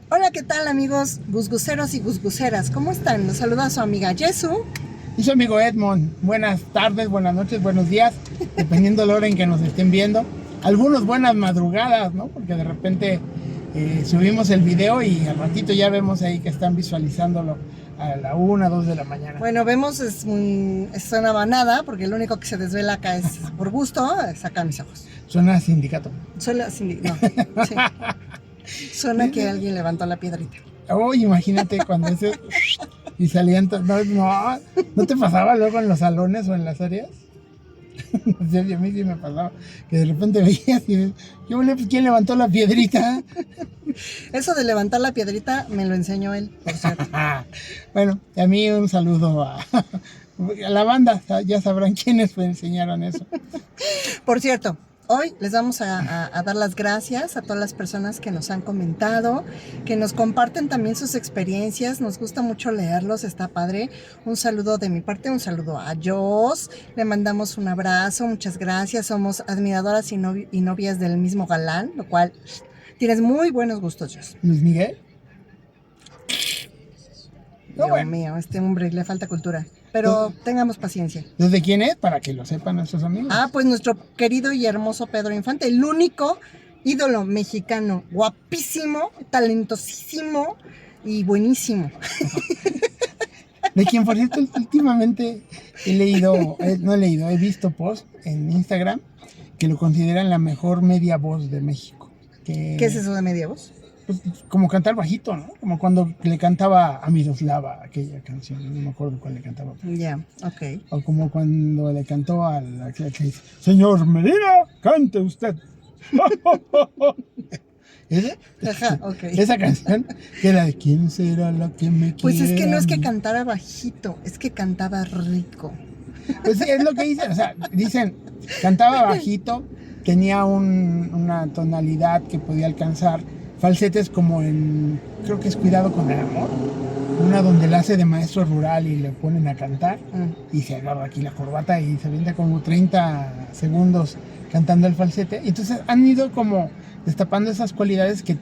Hola, ¿qué tal amigos gusguseros y gusguseras? ¿Cómo están? Los saluda su amiga Jessu. Y su amigo Edmond. Buenas tardes, buenas noches, buenos días, dependiendo de la hora en que nos estén viendo. Algunos buenas madrugadas, ¿no? Porque de repente subimos el video y al ratito ya vemos ahí que están visualizándolo a la 1, 2 de la mañana. Bueno, vemos, es una banada, porque lo único que se desvela acá es por gusto, saca mis ojos. Suena a sindicato. Suena, no, sí. Suena que alguien levantó la piedrita. Oh, imagínate cuando ese... y salían... ¿No te pasaba luego en los salones o en las áreas? O sea, a mí sí me pasaba, que de repente veías y dices, pues, ¿quién levantó la piedrita? Eso de levantar la piedrita me lo enseñó él, por cierto. Bueno, a mí un saludo a la banda, ya sabrán quiénes me enseñaron eso. Por cierto, hoy les vamos a dar las gracias a todas las personas que nos han comentado, que nos comparten también sus experiencias. Nos gusta mucho leerlos, está padre. Un saludo de mi parte, un saludo a Jos. Le mandamos un abrazo, muchas gracias. Somos admiradoras y novias del mismo galán, lo cual tienes muy buenos gustos, Jos. Luis Miguel. Dios mío, este hombre le falta cultura. Pero tengamos paciencia. ¿Desde quién es? Para que lo sepan nuestros amigos. Pues nuestro querido y hermoso Pedro Infante, el único ídolo mexicano, guapísimo, talentosísimo y buenísimo. De quien, por cierto, últimamente he visto posts en Instagram que lo consideran la mejor media voz de México. ¿Qué es eso de media voz? Pues, como cantar bajito, ¿no? Como cuando le cantaba a Miroslava aquella canción, no me acuerdo cuál le cantaba. Ya, ok. O como cuando le cantó a la que dice, señor Medina, cante usted. ¿Esa? Ajá, ok. Esa canción que era de ¿quién será la que me quiere? Pues es que no es que cantara bajito, es que cantaba rico. Pues sí, es lo que dicen, o sea, dicen, cantaba bajito, tenía una tonalidad que podía alcanzar falsetes como en, creo que es Cuidado con el amor, una donde la hace de maestro rural y le ponen a cantar y se agarra aquí la corbata y se avienta como 30 segundos cantando el falsete. Y entonces han ido como destapando esas cualidades que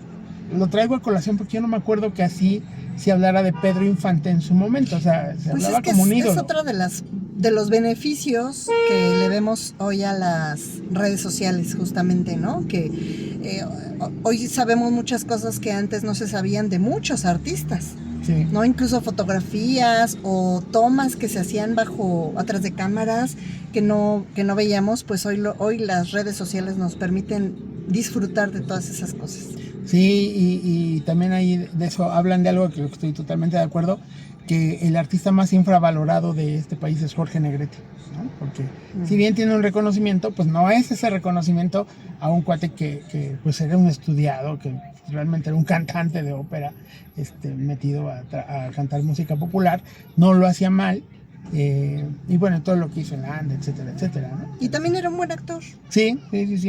lo traigo a colación porque yo no me acuerdo que así se hablara de Pedro Infante en su momento, o sea, se pues hablaba es que como un ídolo. Es otro de los beneficios que le vemos hoy a las redes sociales, justamente, ¿no? Que hoy sabemos muchas cosas que antes no se sabían de muchos artistas. Sí. ¿No? Incluso fotografías o tomas que se hacían atrás de cámaras que no veíamos, pues hoy las redes sociales nos permiten disfrutar de todas esas cosas. Sí, y también ahí de eso hablan de algo que estoy totalmente de acuerdo, que el artista más infravalorado de este país es Jorge Negrete, ¿no? Porque si bien tiene un reconocimiento, pues no es ese reconocimiento a un cuate que pues era un estudiado, que realmente era un cantante de ópera, metido a cantar música popular, no lo hacía mal, y bueno, todo lo que hizo en la ANDA, etcétera, etcétera, ¿no? Y también era un buen actor. Sí,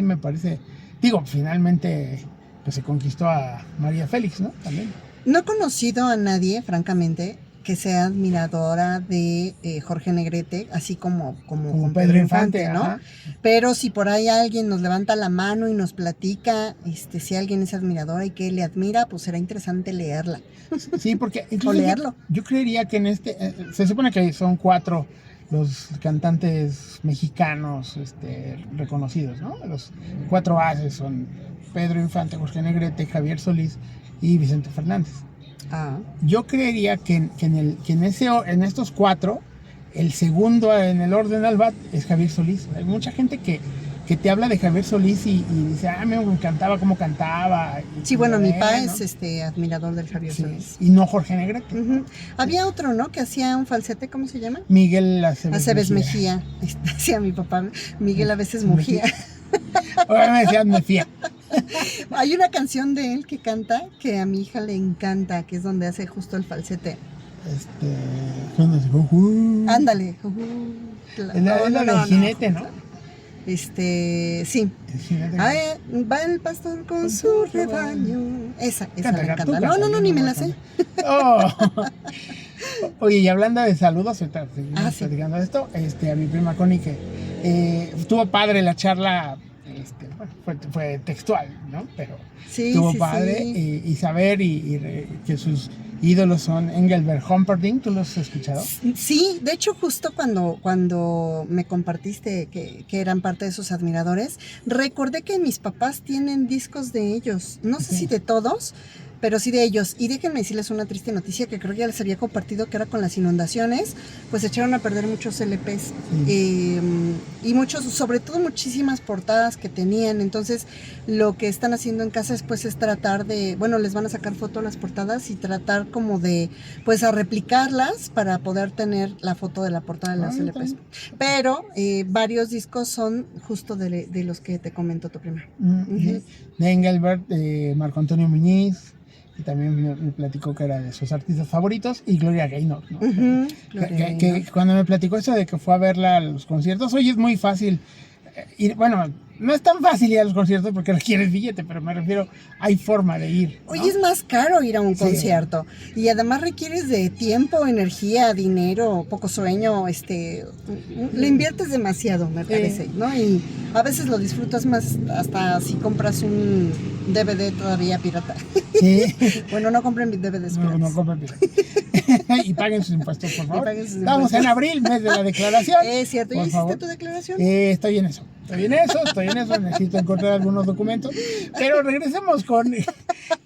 me parece. Digo, finalmente pues se conquistó a María Félix, ¿no? También. No he conocido a nadie, francamente, que sea admiradora de Jorge Negrete, así como Pedro Infante, ¿no? ajá. Pero si por ahí alguien nos levanta la mano y nos platica, si alguien es admiradora y que le admira, pues será interesante leerla. Sí, porque o leerlo. Yo creería que se supone que son 4 los cantantes mexicanos reconocidos, ¿no? Los 4 ases son Pedro Infante, Jorge Negrete, Javier Solís y Vicente Fernández. Yo creería que en estos 4, el segundo en el orden al bat es Javier Solís. Hay mucha gente que te habla de Javier Solís y dice, me encantaba cómo cantaba. Sí, bueno, mi papá, ¿no? Es admirador del Javier Solís. Y no Jorge Negrete. Uh-huh. Había otro, ¿no? Que hacía un falsete, ¿cómo se llama? Miguel Aceves Mejía. Decía mi papá, Miguel a veces Mujía. Ahora me decían Mejía. Hay una canción de él que canta que a mi hija le encanta, que es donde hace justo el falsete. Ándale. Es la del jinete, ¿no? Sí. Va el pastor con su rebaño. Esa la canta. No, ni me la sé. Oye, y hablando de saludos, seguimos platicando de esto, a mi prima Connie, que estuvo padre la charla, fue textual, ¿no? Pero Sí, estuvo sí, padre sí. y saber que sus ídolos son Engelbert Humperdinck. ¿Tú los has escuchado? Sí, de hecho justo cuando me compartiste que eran parte de sus admiradores, recordé que mis papás tienen discos de ellos, no sé si Sí. de todos, pero sí de ellos. Y déjenme decirles una triste noticia que creo que ya les había compartido, que era con las inundaciones, pues echaron a perder muchos LPs y muchos, sobre todo muchísimas portadas que tenían. Entonces lo que están haciendo en casa después es tratar de, bueno, les van a sacar foto a las portadas y tratar como de pues a replicarlas para poder tener la foto de la portada de las LPs. Pero varios discos son justo de los que te comento tu prima. De Engelbert, de Marco Antonio Muñiz, y también me platicó que era de sus artistas favoritos, y Gloria Gaynor, ¿no? Que cuando me platicó eso de que fue a verla a los conciertos, oye, es muy fácil ir, bueno, no es tan fácil ir a los conciertos porque requieres billete, pero me refiero, hay forma de ir, ¿no? Oye, es más caro ir a un Sí. concierto y además requieres de tiempo, energía, dinero, poco sueño, le inviertes demasiado, me parece, ¿no? Y a veces lo disfrutas más hasta si compras un DVD todavía pirata. Sí. Bueno, no compren DVDs piratas. No compren pirata. Y paguen sus impuestos, por favor. Sus Estamos en abril, mes de la declaración. Es cierto, ¿ya hiciste tu declaración? Estoy en eso, necesito encontrar algunos documentos. Pero regresemos con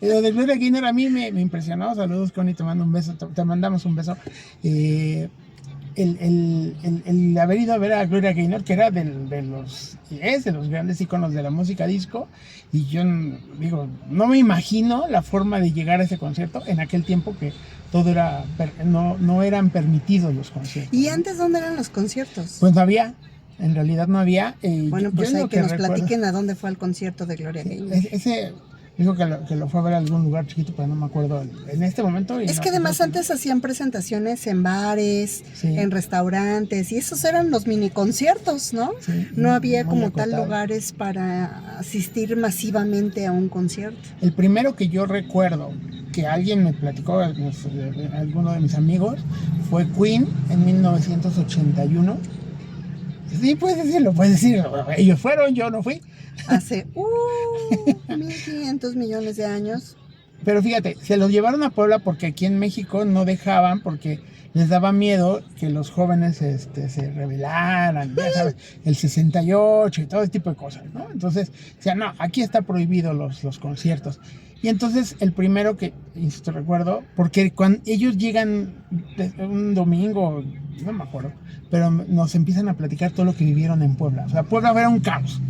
lo de Gloria Gaynor. A mí me impresionó. Saludos, Connie, te mando un beso, te mandamos un beso. El haber ido a ver a Gloria Gaynor, que era de los grandes íconos de la música disco, y yo digo, no me imagino la forma de llegar a ese concierto en aquel tiempo que todo era, no eran permitidos los conciertos. ¿Y antes dónde eran los conciertos? Pues no había, en realidad no había. Bueno, pues hay que nos platiquen a dónde fue el concierto de Gloria Gaynor. Ese dijo que lo fue a ver a algún lugar chiquito, pero no me acuerdo en este momento. Es que además antes hacían presentaciones en bares, en restaurantes, y esos eran los mini conciertos, ¿no? Sí, no había como tal lugares para asistir masivamente a un concierto. El primero que yo recuerdo que alguien me platicó, alguno de mis amigos, fue Queen en 1981. Sí, puedes decirlo. Ellos fueron, yo no fui. Hace 1.500 millones de años. Pero fíjate, se los llevaron a Puebla porque aquí en México no dejaban, porque les daba miedo que los jóvenes se rebelaran, ya sabes, el 68 y todo ese tipo de cosas, ¿no? Entonces, o sea, no, aquí está prohibido los conciertos. Y entonces el primero que, insisto, recuerdo, porque cuando ellos llegan un domingo, no me acuerdo, pero nos empiezan a platicar todo lo que vivieron en Puebla. O sea, Puebla era un caos.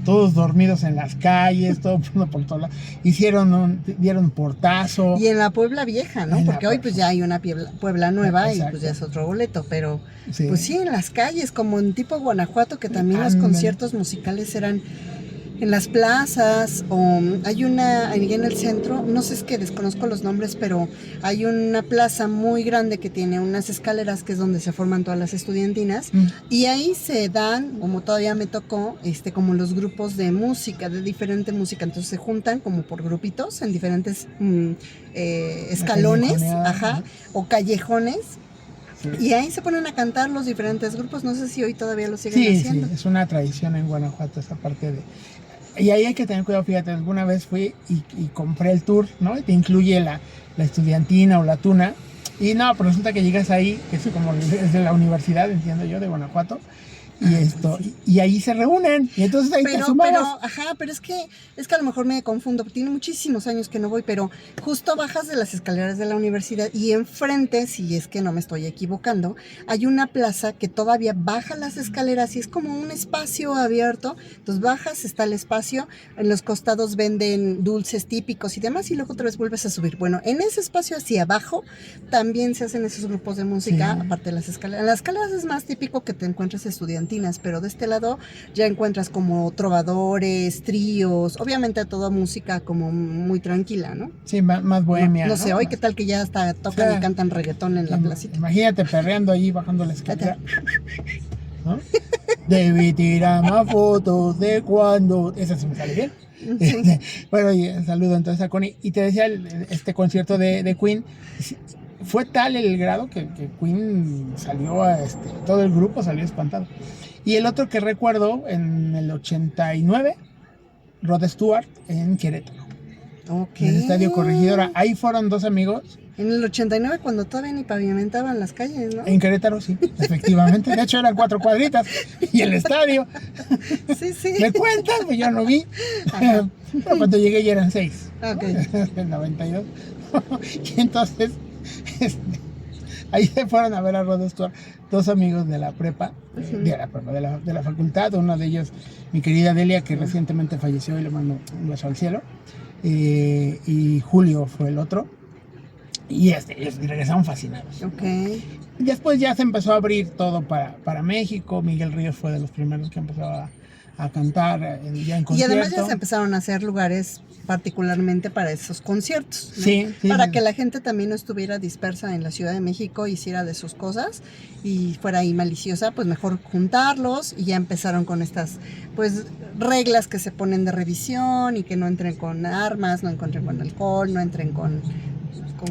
Todos dormidos en las calles, todo por todos lados. Dieron portazo. Y en la Puebla vieja, ¿no? Porque hoy pues ya hay una Puebla nueva. Exacto. Y pues ya es otro boleto, pero sí. Pues sí, en las calles, como en tipo Guanajuato, que también los conciertos musicales eran en las plazas, o hay una ahí en el centro, no sé, es que desconozco los nombres, pero hay una plaza muy grande que tiene unas escaleras que es donde se forman todas las estudiantinas, y ahí se dan, como todavía me tocó, como los grupos de música, de diferente música, entonces se juntan como por grupitos en diferentes escalones, o callejones. Sí. Y ahí se ponen a cantar los diferentes grupos, no sé si hoy todavía lo siguen haciendo. Sí, es una tradición en Guanajuato esa parte de... Y ahí hay que tener cuidado, fíjate, alguna vez fui y compré el tour, ¿no? Y te incluye la estudiantina o la tuna. Y no, pero resulta que llegas ahí, que es como es de la universidad, entiendo yo, de Guanajuato. Y ahí se reúnen, y entonces ahí te sumabas. Pero es que a lo mejor me confundo, tiene muchísimos años que no voy, pero justo bajas de las escaleras de la universidad y enfrente, si es que no me estoy equivocando, hay una plaza que todavía baja las escaleras y es como un espacio abierto, entonces bajas, está el espacio, en los costados venden dulces típicos y demás, y luego otra vez vuelves a subir. Bueno, en ese espacio hacia abajo también se hacen esos grupos de música, aparte de las escaleras. En las escaleras es más típico que te encuentres estudiantes, pero de este lado ya encuentras como trovadores, tríos, obviamente toda música como muy tranquila, ¿no? Sí, más bohemia. No sé, hoy qué tal que ya hasta tocan y cantan reggaetón en la placita. Imagínate perreando ahí, bajando la escalera. ¿No? Debí tirar más fotos de cuando... Esa se me sale bien. Sí. Bueno, y saludo entonces a Connie. Y te decía, este concierto de Queen... Fue tal el grado que Queen salió todo el grupo salió espantado. Y el otro que recuerdo, en el 89, Rod Stewart en Querétaro, Ok. en el Estadio Corregidora. Ahí fueron dos amigos. En el 89, cuando todavía ni pavimentaban las calles, ¿no? En Querétaro, sí, efectivamente. De hecho, eran 4 cuadritas. Y el estadio. Sí, sí. ¿Me cuentas? Pues yo no vi. Ajá. Pero cuando llegué ya eran 6. Ok. En 92. Y entonces, este, ahí se fueron a ver a Rod Stewart dos amigos de la prepa, de la facultad. Uno de ellos, mi querida Delia, que recientemente falleció y le mando un beso al cielo. Y Julio fue el otro. Y regresaron fascinados. Ok. Después ya se empezó a abrir todo para México. Miguel Ríos fue de los primeros que empezó a cantar ya en Y concierto. además ya se empezaron a hacer lugares particularmente para esos conciertos, ¿no? Sí, sí, para sí. que la gente también no estuviera dispersa en la Ciudad de México, hiciera de sus cosas y fuera ahí maliciosa, pues mejor juntarlos, y ya empezaron con estas pues reglas que se ponen de revisión y que no entren con armas, no entren con alcohol, no entren con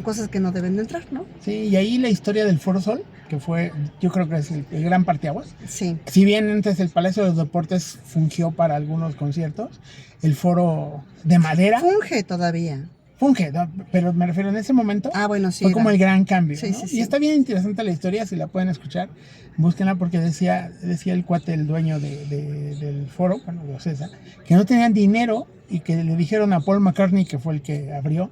cosas que no deben de entrar, ¿no? Sí, y ahí la historia del Foro Sol, que fue, yo creo que es el gran parteaguas. Sí. Si bien antes el Palacio de los Deportes fungió para algunos conciertos, el Foro de madera Funge todavía. funge, ¿no? Pero me refiero en ese momento. Ah, bueno, sí. Fue como era. el gran cambio, Sí, ¿no? sí, sí. Y está bien interesante la historia, si la pueden escuchar, búsquenla, porque decía el cuate, el dueño del foro, bueno, de Ocesa, que no tenían dinero y que le dijeron a Paul McCartney, que fue el que abrió,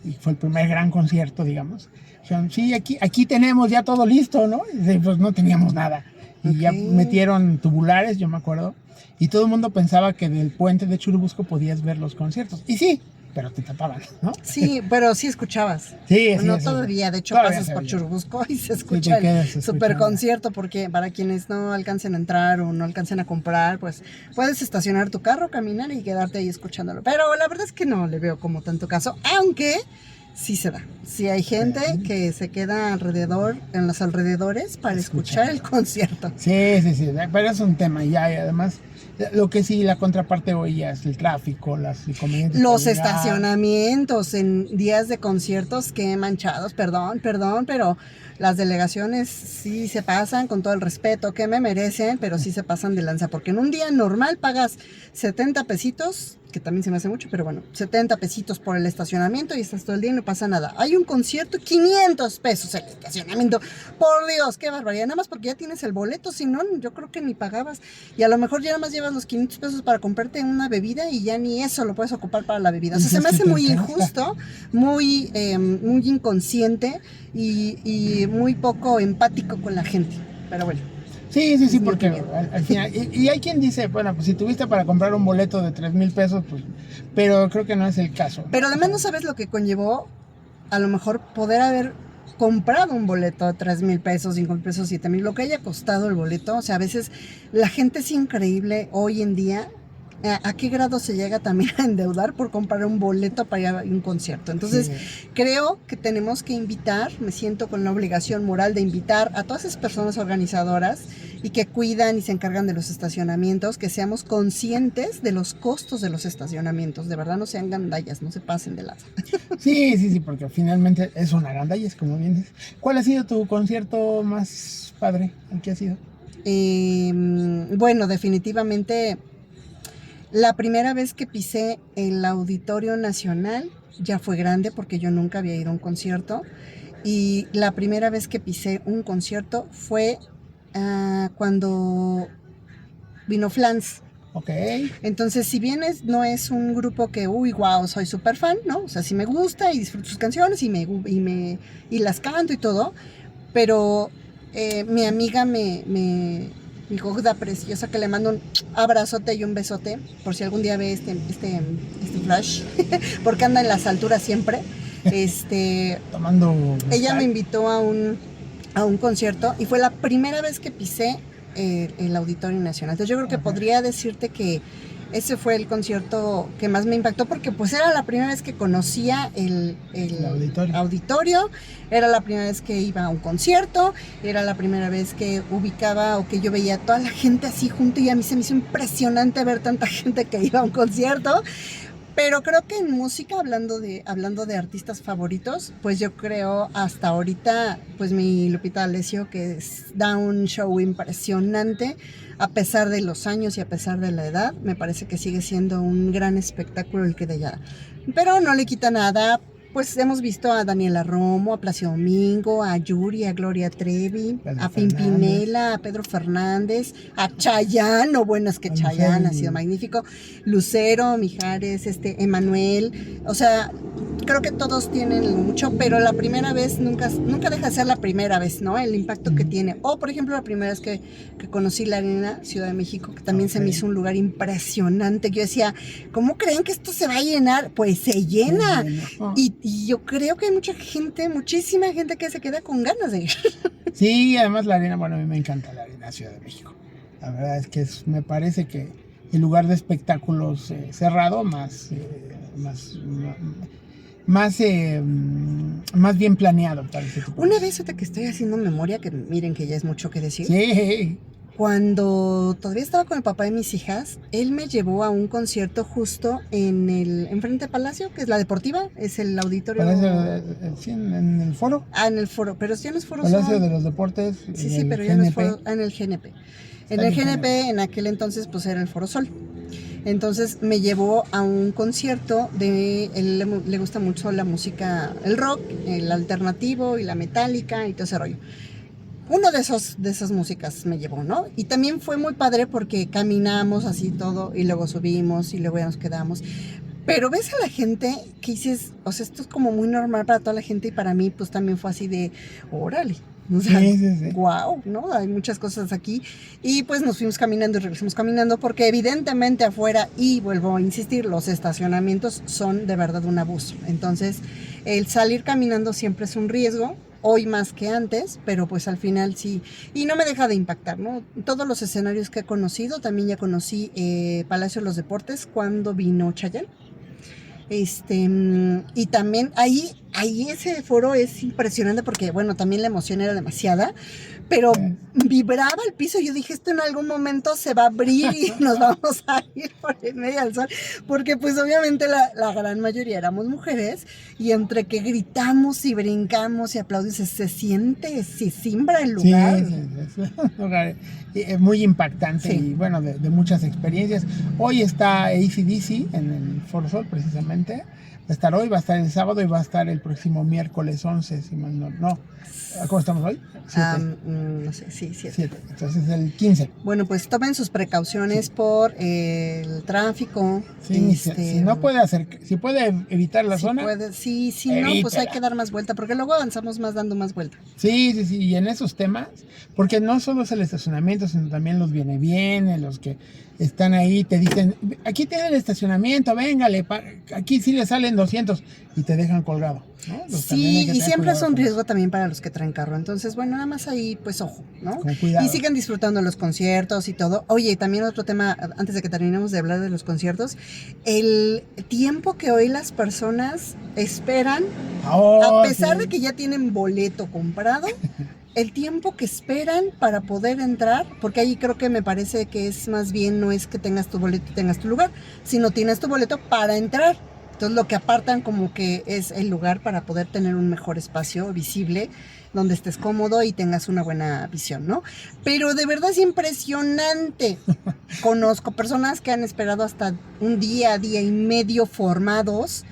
y fue el primer gran concierto, digamos. Dijeron, sí, aquí tenemos ya todo listo, ¿no? Y pues no teníamos nada. Y ya metieron tubulares, yo me acuerdo, y todo el mundo pensaba que del puente de Churubusco podías ver los conciertos. Y sí, pero te tapaban, ¿no? Sí, pero sí escuchabas. Sí, sí. No sí. todavía, de hecho Todavía pasas se por oye. Churubusco y se Sí, escucha te quedas el super escuchando. concierto, porque para quienes no alcancen a entrar o no alcancen a comprar, pues puedes estacionar tu carro, caminar y quedarte ahí escuchándolo. Pero la verdad es que no le veo como tanto caso, aunque sí se da. Sí hay gente que se queda alrededor, en los alrededores, para escuchar el concierto. Sí, pero es un tema ya, y además, lo que sí, la contraparte hoy ya es el tráfico, las inconvenientes. Los para llegar. estacionamientos en días de conciertos, qué manchados, perdón, pero las delegaciones sí se pasan, con todo el respeto que me merecen, pero sí se pasan de lanza, porque en un día normal pagas 70 pesitos, que también se me hace mucho, pero bueno, 70 pesitos por el estacionamiento y estás todo el día y no pasa nada. Hay un concierto, 500 pesos el estacionamiento. Por Dios, qué barbaridad, nada más porque ya tienes el boleto, si no, yo creo que ni pagabas. Y a lo mejor ya nada más llevas los 500 pesos para comprarte una bebida y ya ni eso lo puedes ocupar para la bebida. O sea, se me hace muy injusto, muy inconsciente y muy poco empático con la gente. Pero bueno. Sí, porque al final, y hay quien dice, bueno, pues si tuviste para comprar un boleto de 3,000 pesos, pues, pero creo que no es el caso. Pero además no sabes lo que conllevó, a lo mejor poder haber comprado un boleto de 3,000 pesos, 5,000 pesos, 7,000, lo que haya costado el boleto. O sea, a veces la gente es increíble hoy en día. ¿A qué grado se llega también a endeudar por comprar un boleto para ir a un concierto? Entonces, creo que tenemos que invitar, me siento con la obligación moral de invitar a todas esas personas organizadoras y que cuidan y se encargan de los estacionamientos, que seamos conscientes de los costos de los estacionamientos. De verdad, no sean gandallas, no se pasen de lado. Sí, porque finalmente es una gandalla, es como bien dices. ¿Cuál ha sido tu concierto más padre? ¿En qué ha sido? Bueno, definitivamente... La primera vez que pisé el Auditorio Nacional ya fue grande, porque yo nunca había ido a un concierto, y la primera vez que pisé un concierto fue cuando vino Flans. Ok. Entonces, si bien no es un grupo que, wow, soy súper fan, ¿no? O sea, sí me gusta y disfruto sus canciones y las canto y todo, pero mi amiga mi Gogda preciosa, que le mando un abrazote y un besote, por si algún día ve este flash, porque anda en las alturas siempre. Tomando. Ella me invitó a un concierto y fue la primera vez que pisé el Auditorio Nacional. Entonces yo creo que podría decirte que ese fue el concierto que más me impactó, porque pues era la primera vez que conocía el auditorio, era la primera vez que iba a un concierto, era la primera vez que ubicaba o que yo veía a toda la gente así junto, y a mí se me hizo impresionante ver tanta gente que iba a un concierto. Pero creo que en música, hablando de artistas favoritos, pues yo creo hasta ahorita, pues mi Lupita D'Alessio, da un show impresionante, a pesar de los años y a pesar de la edad, me parece que sigue siendo un gran espectáculo el que de ella da. Pero no le quita nada, pues hemos visto a Daniela Romo, a Plácido Domingo, a Yuri, a Gloria Trevi, Pedro a Fernández. Pimpinela, a Pedro Fernández, a Chayanne, no, bueno, es que Chayanne ha sido magnífico, Lucero, Mijares, Emanuel, o sea, creo que todos tienen mucho, pero la primera vez nunca deja de ser la primera vez, ¿no? El impacto que tiene. O, por ejemplo, la primera vez que conocí la Arena Ciudad de México, que también se me hizo un lugar impresionante. Yo decía, ¿cómo creen que esto se va a llenar? Pues se llena. Y yo creo que hay muchísima gente que se queda con ganas de ir. Sí, además la arena, bueno, a mí me encanta la Arena Ciudad de México. La verdad es que me parece que el lugar de espectáculos cerrado más bien planeado para ese tipo de Una cosas. vez, ahorita que estoy haciendo memoria, que miren que ya es mucho que decir. Sí, Cuando todavía estaba con el papá de mis hijas, él me llevó a un concierto justo enfrente de Palacio, que es la Deportiva, es el auditorio. sí, en el foro. En el foro, pero ya no es Foro Palacio Sol. de los Deportes. Sí, pero ya no es Foro, en el GNP. En el GNP, en aquel entonces, pues era el Foro Sol. Entonces me llevó a un concierto él le gusta mucho la música, el rock, el alternativo y la metálica y todo ese rollo. Uno de esas músicas me llevó, ¿no? Y también fue muy padre porque caminamos así todo y luego subimos y luego ya nos quedamos. Pero ves a la gente que dices, o sea, esto es como muy normal para toda la gente y para mí pues también fue así de, órale. O sea, Sí. wow, ¿no? Hay muchas cosas aquí. Y pues nos fuimos caminando y regresamos caminando porque evidentemente afuera, y vuelvo a insistir, los estacionamientos son de verdad un abuso. Entonces, el salir caminando siempre es un riesgo, hoy más que antes, pero pues al final sí. Y no me deja de impactar, ¿no? Todos los escenarios que he conocido, también ya conocí Palacio de los Deportes cuando vino Chayanne. Y también ahí ese foro es impresionante porque, bueno, también la emoción era demasiada, pero vibraba el piso. Yo dije, esto en algún momento se va a abrir y nos vamos a ir por el medio del sol, porque pues obviamente la gran mayoría éramos mujeres y entre que gritamos y brincamos y aplaudimos, se simbra el lugar. Sí, es un lugar muy impactante. Sí. Y bueno, de muchas experiencias. Hoy está AC/DC en el Foro Sol, precisamente. Va a estar hoy, va a estar el sábado y va a estar el próximo miércoles 11, si mal no. ¿Cómo estamos hoy? No sé, sí, 7. Entonces el 15. Bueno, pues tomen sus precauciones por el tráfico. Sí, si no puede si puede evitar la zona. Si no, pues hay que dar más vuelta, porque luego avanzamos más dando más vuelta. Sí, y en esos temas, porque no solo es el estacionamiento, sino también los viene, los que están ahí, te dicen, aquí tiene el estacionamiento, véngale, aquí sí le salen 200 y te dejan colgado, ¿no? Sí, y siempre es un riesgo también para los que traen carro. Entonces, bueno, nada más ahí, pues ojo, ¿no? Con cuidado. Y sigan disfrutando los conciertos y todo. Oye, también otro tema, antes de que terminemos de hablar de los conciertos, el tiempo que hoy las personas esperan, a pesar de que ya tienen boleto comprado, el tiempo que esperan para poder entrar, porque ahí creo que me parece que es más bien, no es que tengas tu boleto y tengas tu lugar, sino tienes tu boleto para entrar. Entonces lo que apartan como que es el lugar para poder tener un mejor espacio visible, donde estés cómodo y tengas una buena visión, ¿no? Pero de verdad es impresionante. Conozco personas que han esperado hasta un día y medio formados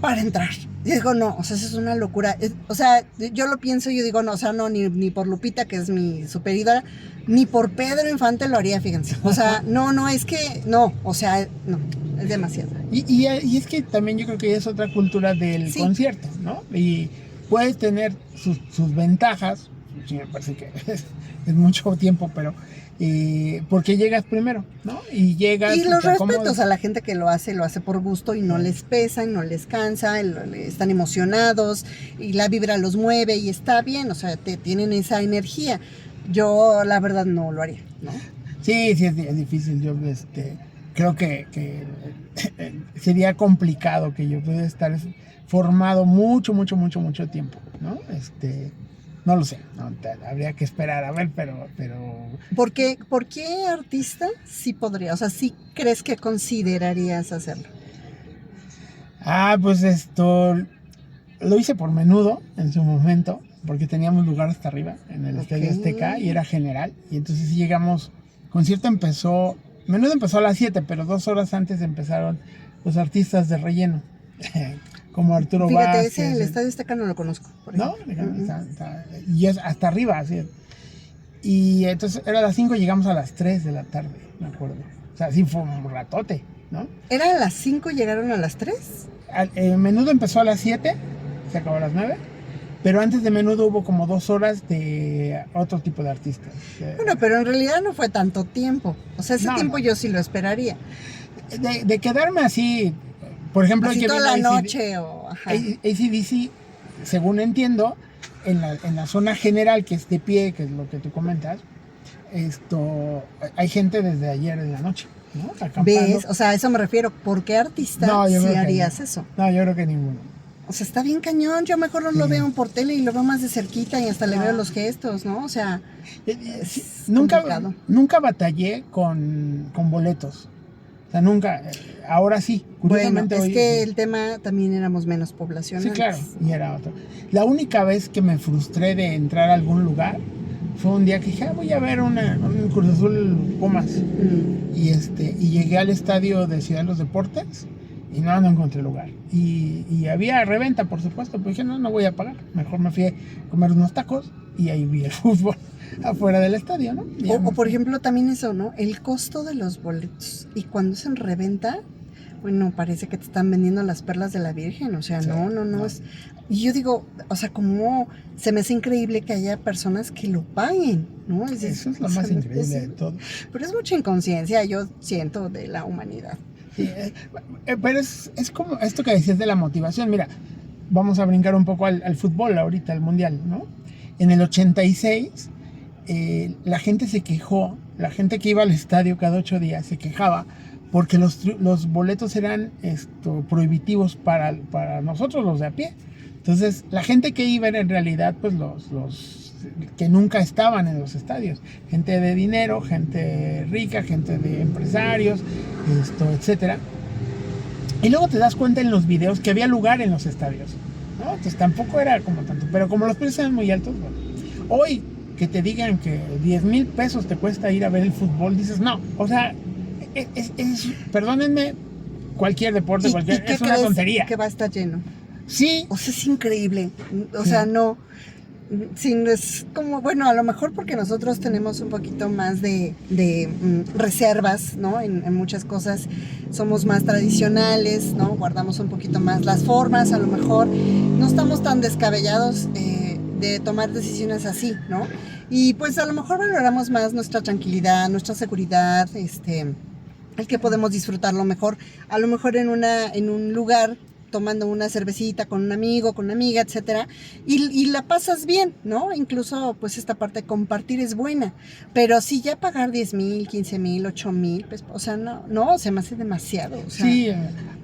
para entrar. Y digo, no, o sea, eso es una locura. O sea, yo lo pienso y yo digo, no, o sea, no, ni por Lupita, que es mi superídola, ni por Pedro Infante lo haría, fíjense. O sea, no, es que, no, o sea, no, es demasiado. Y es que también yo creo que es otra cultura del concierto, ¿no? Y puedes tener sus ventajas, sí, me parece que es mucho tiempo, pero porque llegas primero, ¿no? Y llegas. Y los respetos a la gente que lo hace por gusto y no les pesa y no les cansa, están emocionados y la vibra los mueve y está bien, o sea, tienen esa energía. Yo, la verdad, no lo haría, ¿no? Sí, es difícil. Yo creo que sería complicado que yo pudiera estar formado mucho tiempo, ¿no? No lo sé, habría que esperar a ver, pero... ¿Por qué artista sí podría? O sea, ¿sí crees que considerarías hacerlo? Pues esto lo hice por Menudo en su momento, porque teníamos lugar hasta arriba en el Estadio Azteca y era general. Y entonces sí llegamos, Menudo empezó a las 7, pero 2 horas antes empezaron los artistas de relleno, como Arturo Fíjate, Vázquez. el Estadio Azteca no lo conozco. ¿No? Y es hasta arriba, así. Y entonces era a las 5, llegamos a las 3 de la tarde, me acuerdo. O sea, sí fue un ratote, ¿no? ¿Era a las 5, llegaron a las 3? Menudo empezó a las 7, se acabó a las 9. Pero antes de Menudo hubo como 2 horas de otro tipo de artistas. Bueno, pero en realidad no fue tanto tiempo. O sea, ese tiempo yo sí lo esperaría. De quedarme así, por ejemplo... Así toda la noche o... Ajá. AC/DC, según entiendo, en la zona general, que es de pie, que es lo que tú comentas, hay gente desde ayer en la noche, ¿no? Acampando. ¿Ves? O sea, a eso me refiero. ¿Por qué artista sí harías eso? No, yo creo que ninguno. O sea, está bien cañón. Yo mejor no lo veo por tele y lo veo más de cerquita y hasta le veo los gestos, ¿no? O sea, nunca batallé con boletos. O sea, nunca. Ahora sí, curiosamente. Bueno, es que el tema también éramos menos población. Sí, claro, y era otro. La única vez que me frustré de entrar a algún lugar fue un día que dije, voy a ver un Cruz Azul Pumas. Y llegué al estadio de Ciudad de los Deportes y no encontré lugar. Y había reventa, por supuesto, pero dije, no voy a pagar. Mejor me fui a comer unos tacos y ahí vi el fútbol afuera del estadio, ¿no? O por ejemplo, también eso, ¿no? El costo de los boletos. Y cuando es en reventa, bueno, parece que te están vendiendo las perlas de la Virgen. O sea, sí, no. Es... Y yo digo, o sea, como se me hace increíble que haya personas que lo paguen, ¿no? Eso es lo más increíble de todo. Pero es mucha inconsciencia, yo siento, de la humanidad. Sí, pero es como esto que decías de la motivación. Mira, vamos a brincar un poco al fútbol ahorita, al mundial, ¿no? En el 86, la gente se quejó, la gente que iba al estadio cada 8 días se quejaba porque los boletos eran prohibitivos para nosotros, los de a pie. Entonces, la gente que iba era en realidad pues los que nunca estaban en los estadios. Gente de dinero, gente rica, gente de empresarios, etcétera. Y luego te das cuenta en los videos que había lugar en los estadios, ¿no? Entonces tampoco era como tanto. Pero como los precios eran muy altos, bueno, hoy que te digan que 10,000 pesos te cuesta ir a ver el fútbol, dices, no, o sea, perdónenme, cualquier deporte, es una tontería. Que va a estar lleno. Sí. O sea, es increíble. O sea, no. Es como, bueno, a lo mejor porque nosotros tenemos un poquito más de reservas, ¿no? En muchas cosas somos más tradicionales, ¿no? Guardamos un poquito más las formas, a lo mejor no estamos tan descabellados de tomar decisiones así, ¿no? Y pues a lo mejor valoramos más nuestra tranquilidad, nuestra seguridad, el que podemos disfrutarlo mejor, a lo mejor en un lugar tomando una cervecita con un amigo, con una amiga, etcétera, y la pasas bien, ¿no? Incluso, pues, esta parte de compartir es buena, pero si ya pagar 10,000, 15,000, 8,000, pues, o sea, no, se me hace demasiado, o sea, sí,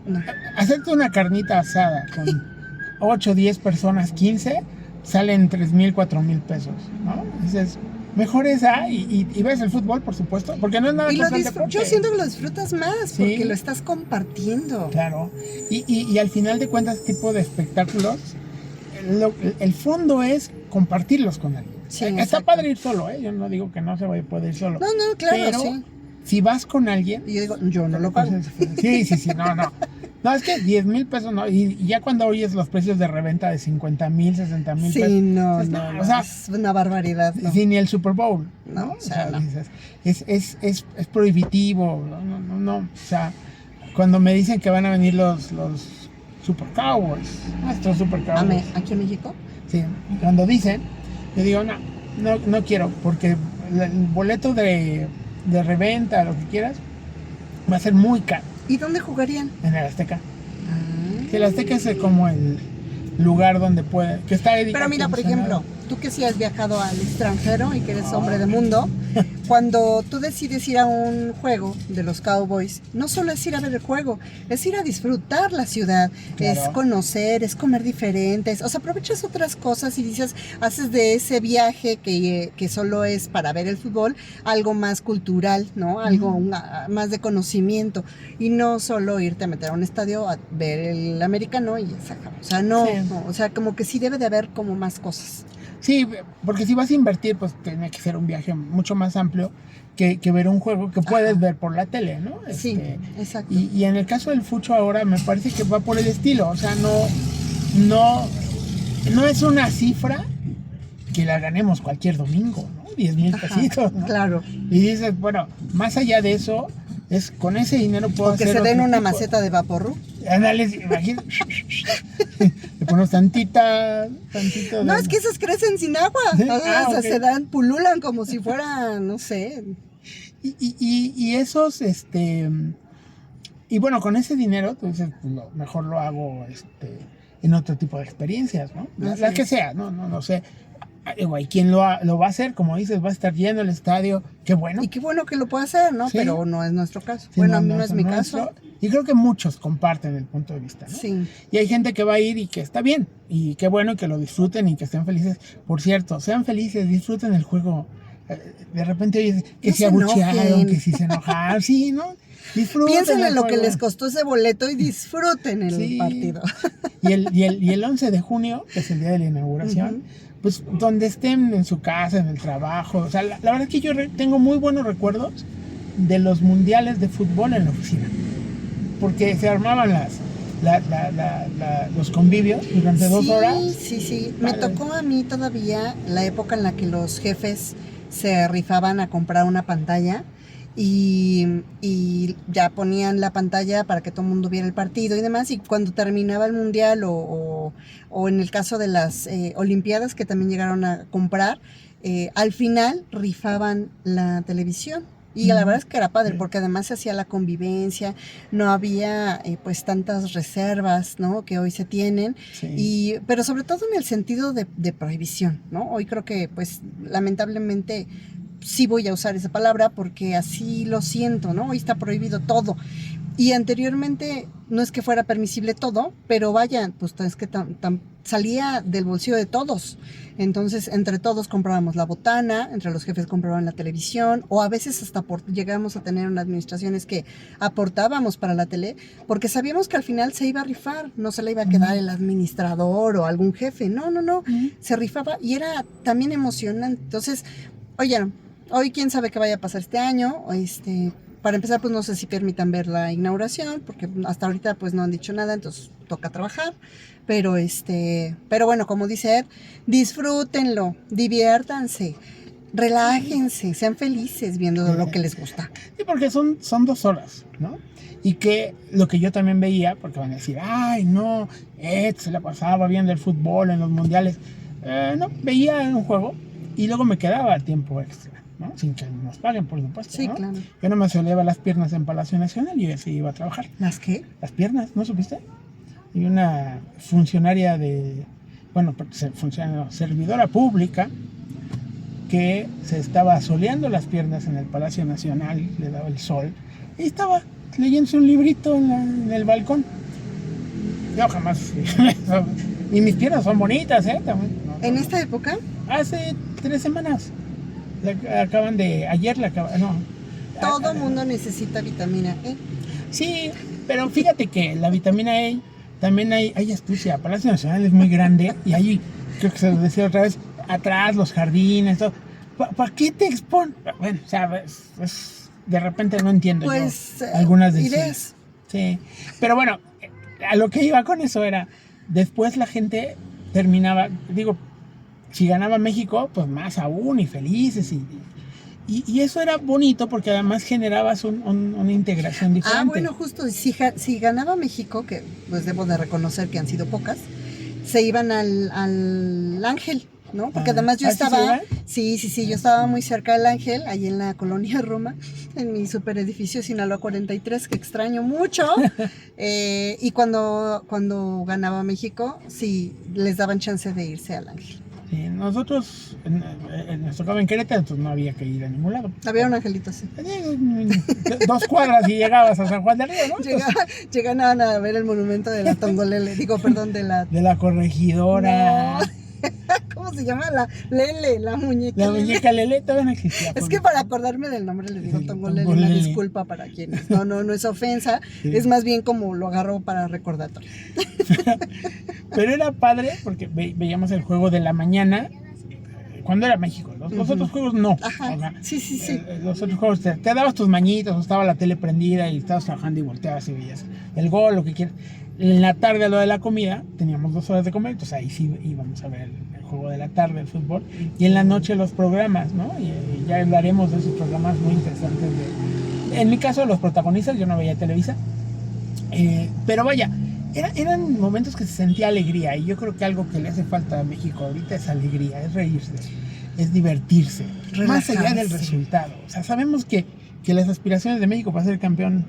no. Hacerte una carnita asada con 8, 10 personas, 15, salen 3,000, 4,000 pesos, ¿no? Dices, mejor esa y ves el fútbol, por supuesto, porque no es nada contra el deporte. Yo siento que lo disfrutas más, sí, porque lo estás compartiendo. Claro, y al final de cuentas, este tipo de espectáculos, el fondo es compartirlos con alguien. Sí, está exacto. Padre ir solo, yo no digo que no se vaya a poder ir solo. No, claro, pero sí. Si vas con alguien... Y yo digo, yo no lo pago. Sí, no. No, es que 10,000 pesos no. Y ya cuando oyes los precios de reventa de 50,000, 60,000 pesos. Sí, no, o sea, es una barbaridad. No. Sí, ni el Super Bowl. No, o sea, no. Es prohibitivo. No. O sea, cuando me dicen que van a venir los Super Cowboys, nuestros Super Cowboys. ¿Aquí en México? Sí, cuando dicen, yo digo, no quiero, porque el boleto de reventa, lo que quieras, va a ser muy caro. ¿Y dónde jugarían? En el Azteca. Que el Azteca es como el lugar donde puede, que está dedicado. Pero mira, por ejemplo, tú que sí has viajado al extranjero y que eres hombre de mundo, cuando tú decides ir a un juego de los Cowboys, no solo es ir a ver el juego, es ir a disfrutar la ciudad, Claro. es conocer, es comer diferentes, o sea, aprovechas otras cosas y dices, haces de ese viaje que solo es para ver el fútbol, algo más cultural, ¿no? Algo más de conocimiento, y no solo irte a meter a un estadio a ver el americano y ya se acabó. O sea, no, Sí. no, o sea, como que sí debe de haber como más cosas. Sí, porque si vas a invertir, pues tiene que ser un viaje mucho más amplio que ver un juego que puedes Ajá. ver por la tele, ¿no? Sí, exacto. Y en el caso del fucho ahora me parece que va por el estilo, o sea, no, no es una cifra que la ganemos cualquier domingo, ¿no? 10,000 Ajá, pesitos, ¿no? claro. Y dices, bueno, más allá de eso, es con ese dinero puedo O que hacer se den otro una tipo. maceta de vaporru. Ándale, imagínate. Le ponemos tantito No, de... es que esas crecen sin agua. Sí, O sea, ok. se dan, pululan como si fuera, no sé. Y esos, y bueno, con ese dinero, tú dices, pues mejor lo hago, en otro tipo de experiencias, ¿no? Así Las que es. sea, no sé. Digo, y quien lo va a hacer, como dices, va a estar lleno el estadio, qué bueno. Y qué bueno que lo pueda hacer, ¿no? Sí. Pero no es nuestro caso. Sí, Bueno, a mí no es es mi nuestro. caso. Y creo que muchos comparten el punto de vista, ¿no? Sí. Y hay gente que va a ir y que está bien. Y qué bueno que lo disfruten y que estén felices. Por cierto, sean felices, disfruten el juego. De repente oyes que No se se abuchearon, enojen. que si se enojaron. Sí, ¿no? Disfruten Piensen en el lo que juego. les costó ese boleto y disfruten el Sí. partido. Y el 11 de junio, que es el día de la inauguración, pues donde estén en su casa, en el trabajo. O sea, la verdad es que yo tengo muy buenos recuerdos de los mundiales de fútbol en la oficina. Porque se armaban los convivios durante 2 horas. Sí. Me Padre. tocó a mí todavía la época en la que los jefes se rifaban a comprar una pantalla y ya ponían la pantalla para que todo el mundo viera el partido y demás. Y cuando terminaba el mundial o en el caso de las Olimpiadas que también llegaron a comprar, al final rifaban la televisión. Y la verdad es que era padre, porque además se hacía la convivencia, no había pues tantas reservas, ¿no? Que hoy se tienen, Sí. pero sobre todo en el sentido de prohibición, ¿no? Hoy creo que pues lamentablemente sí voy a usar esa palabra porque así lo siento, ¿no? Hoy está prohibido todo. Y anteriormente no es que fuera permisible todo, pero vaya, pues es que salía del bolsillo de todos. Entonces, entre todos comprábamos la botana, entre los jefes compraban la televisión, o a veces hasta llegamos a tener unas administraciones que aportábamos para la tele, porque sabíamos que al final se iba a rifar, no se le iba a quedar el administrador o algún jefe, no, se rifaba y era también emocionante. Entonces, oye, hoy quién sabe qué vaya a pasar este año, para empezar, pues no sé si permitan ver la inauguración, porque hasta ahorita pues no han dicho nada, entonces toca trabajar. Pero bueno, como dice Ed, disfrútenlo, diviértanse, relájense, sean felices viendo lo que les gusta. Sí, porque son 2 horas, ¿no? Y que lo que yo también veía, porque van a decir, ay, no, Ed se la pasaba viendo el fútbol en los mundiales. No, veía un juego y luego me quedaba tiempo extra, ¿no? Sin que nos paguen, por supuesto, Sí, ¿no? claro. Yo no me soleva las piernas en Palacio Nacional y yo así iba a trabajar. ¿Las qué? Las piernas, ¿no supiste? Y una funcionaria servidora pública que se estaba soleando las piernas en el Palacio Nacional, le daba el sol, y estaba leyéndose un librito en el balcón. Yo jamás... y mis piernas son bonitas, ¿eh? También, ¿En esta época? Hace 3 semanas. Ayer la acaban... No. Todo mundo necesita vitamina E. Sí, pero fíjate que la vitamina E también hay astucia. Palacio Nacional es muy grande y ahí, creo que se lo decía otra vez, atrás los jardines, todo. ¿Para qué te expones? Bueno, o sea, de repente no entiendo Pues, yo algunas decisiones. ideas. Sí, pero bueno, a lo que iba con eso era, después la gente terminaba, digo, si ganaba México, pues más aún y felices y eso era bonito porque además generabas una integración diferente. Ah, bueno, justo, si ganaba México, que pues debo de reconocer que han sido pocas, se iban al Ángel, ¿no? Porque además yo estaba, sí, yo estaba muy cerca del Ángel, ahí en la colonia Roma, en mi super edificio Sinaloa 43, que extraño mucho, y cuando ganaba México, sí, les daban chance de irse al Ángel. Sí, nosotros nos tocaba en Querétaro, entonces no había que ir a ningún lado. Había un angelito así. 2 cuadras y llegabas a San Juan del Río, ¿no? Llegaban a ver el monumento de la Tongolele, De la corregidora. No. ¿Cómo se llama? La Lele, la muñeca. La muñeca Lele todavía no existía. Es que para acordarme del nombre le digo Sí, Tongolele, una Tongolele. disculpa para quienes. No es ofensa, Sí. es más bien como lo agarro para recordatorio. Pero era padre porque veíamos el juego de la mañana cuando era México. Los otros juegos no. Ajá. O sea, Sí. Los otros juegos te dabas tus mañitos, o estaba la tele prendida y estabas trabajando y volteabas y veías el gol, lo que quieras. En la tarde, a lo de la comida, teníamos 2 horas de comer, entonces ahí sí íbamos a ver el juego de la tarde, el fútbol. Y en la noche los programas, ¿no? Y ya hablaremos de esos programas muy interesantes. En mi caso, los protagonistas, yo no veía Televisa. Pero vaya, eran momentos que se sentía alegría. Y yo creo que algo que le hace falta a México ahorita es alegría, es reírse, es divertirse. Más allá del resultado. O sea, sabemos que las aspiraciones de México para ser campeón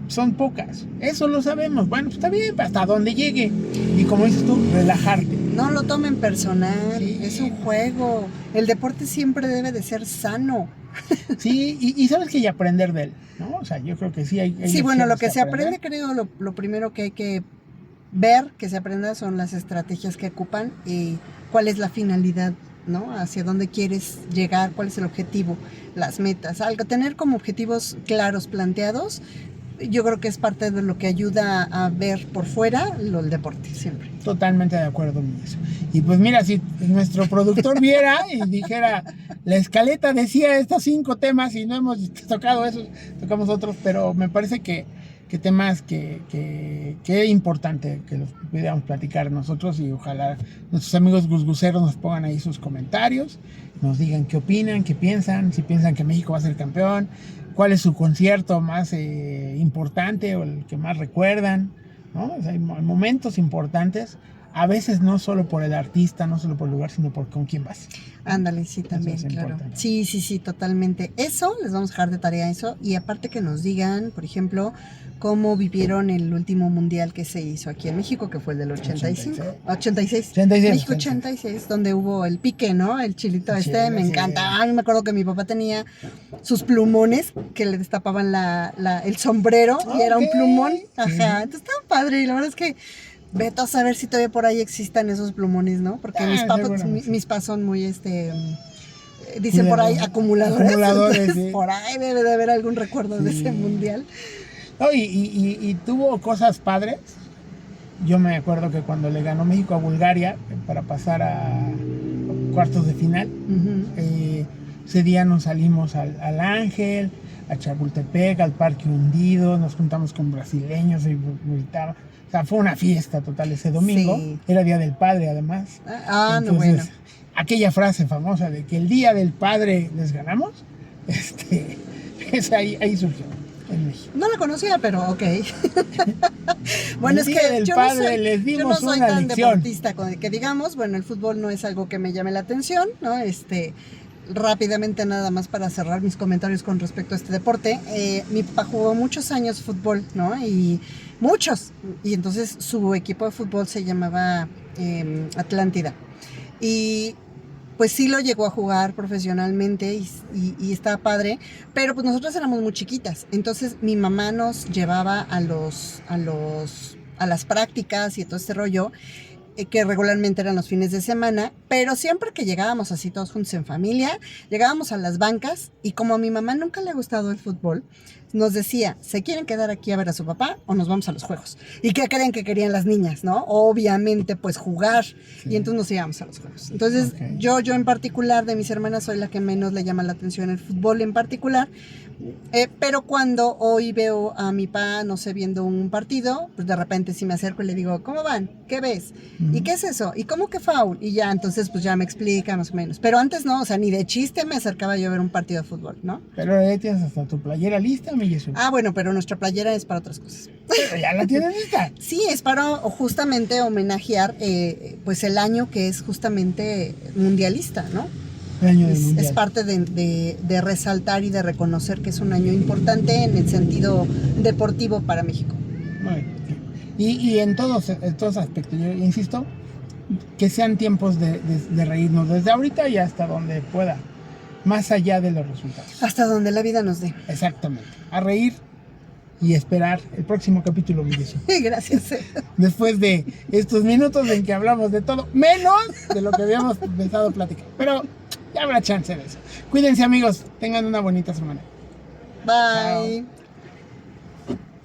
son pocas. Eso lo sabemos. Bueno, pues está bien, hasta donde llegue. Y como dices tú, relajarte. No lo tomen personal, Sí. es un juego. El deporte siempre debe de ser sano. Sí, y sabes que hay que aprender de él, ¿no? O sea, yo creo que sí hay Sí, bueno, lo que lecciones se aprender. aprende, creo, lo primero que hay que ver, que se aprenda son las estrategias que ocupan y cuál es la finalidad, ¿no? Hacia dónde quieres llegar, cuál es el objetivo, las metas. Algo, tener como objetivos claros planteados, yo creo que es parte de lo que ayuda a ver por fuera el deporte, siempre. Totalmente de acuerdo en eso. Y pues mira, si nuestro productor viera y dijera, la escaleta decía estos 5 temas y no hemos tocado esos, tocamos otros, pero me parece que temas que es importante que los pudiéramos platicar nosotros y ojalá nuestros amigos gusguseros nos pongan ahí sus comentarios, nos digan qué opinan, qué piensan, si piensan que México va a ser campeón, cuál es su concierto más importante o el que más recuerdan, ¿no? O sea, hay momentos importantes, a veces no solo por el artista, no solo por el lugar, sino por con quién vas. Ándale, sí, también, es claro. importante. Sí, totalmente. Eso, les vamos a dejar de tarea eso. Y aparte que nos digan, por ejemplo, cómo vivieron el último mundial que se hizo aquí en México, que fue el del 85. 86. 86. México 86, donde hubo el pique, ¿no? El chilito El este, chile, me sí. encanta. Ay, me acuerdo que mi papá tenía sus plumones que le destapaban el sombrero y era un Ok. plumón. Ajá, Sí. entonces estaba padre y la verdad es que vete a saber si todavía por ahí existan esos plumones, ¿no? Porque Seguramente. mis papás son muy, dicen por ahí acumuladores. Acumuladores, Entonces, sí. por ahí debe de haber algún recuerdo de Sí. ese mundial. No, y tuvo cosas padres. Yo me acuerdo que cuando le ganó México a Bulgaria para pasar a cuartos de final, Ujú. ese día nos salimos al Ángel, a Chapultepec, al Parque Hundido, nos juntamos con brasileños y gritaba. O sea, fue una fiesta total ese domingo. Sí. Era Día del Padre, además. No, Entonces, bueno. aquella frase famosa de que el Día del Padre les ganamos, ahí surgió en México. No la conocía, pero ok. Bueno, El es Día que del yo Padre les yo no dimos soy una tan lección. deportista que digamos, bueno, el fútbol no es algo que me llame la atención, ¿no? Rápidamente nada más para cerrar mis comentarios con respecto a este deporte. Mi papá jugó muchos años fútbol, ¿no? Y muchos. Y entonces su equipo de fútbol se llamaba Atlántida. Y pues sí lo llegó a jugar profesionalmente y estaba padre, pero pues nosotros éramos muy chiquitas. Entonces mi mamá nos llevaba a las prácticas y todo este rollo, que regularmente eran los fines de semana, pero siempre que llegábamos así todos juntos en familia, llegábamos a las bancas y como a mi mamá nunca le ha gustado el fútbol, nos decía, ¿se quieren quedar aquí a ver a su papá o nos vamos a los juegos? ¿Y qué creen que querían las niñas, no? Obviamente, pues jugar. Sí. Y entonces nos íbamos a los juegos. Entonces, Ok. yo en particular, de mis hermanas, soy la que menos le llama la atención el fútbol en particular. Pero cuando hoy veo a mi papá, no sé, viendo un partido, pues de repente sí me acerco y le digo, ¿cómo van? ¿Qué ves? ¿Y qué es eso? ¿Y cómo que foul? Y ya, entonces pues ya me explica más o menos. Pero antes no, o sea, ni de chiste me acercaba yo a ver un partido de fútbol, ¿no? Pero ya tienes hasta tu playera lista, mi Jesús. Bueno, pero nuestra playera es para otras cosas. Pero ya la tienes lista. Sí, es para justamente homenajear pues el año que es justamente mundialista, ¿no? El año del mundial. Es parte de resaltar y de reconocer que es un año importante en el sentido deportivo para México. Muy bien. Y en todos aspectos, yo insisto, que sean tiempos de reírnos desde ahorita y hasta donde pueda, más allá de los resultados. Hasta donde la vida nos dé. Exactamente, a reír y esperar el próximo capítulo, mi Jesús. Gracias. Después de estos minutos en que hablamos de todo, menos de lo que habíamos pensado platicar. Pero ya habrá chance de eso. Cuídense, amigos, tengan una bonita semana. Bye. Chao.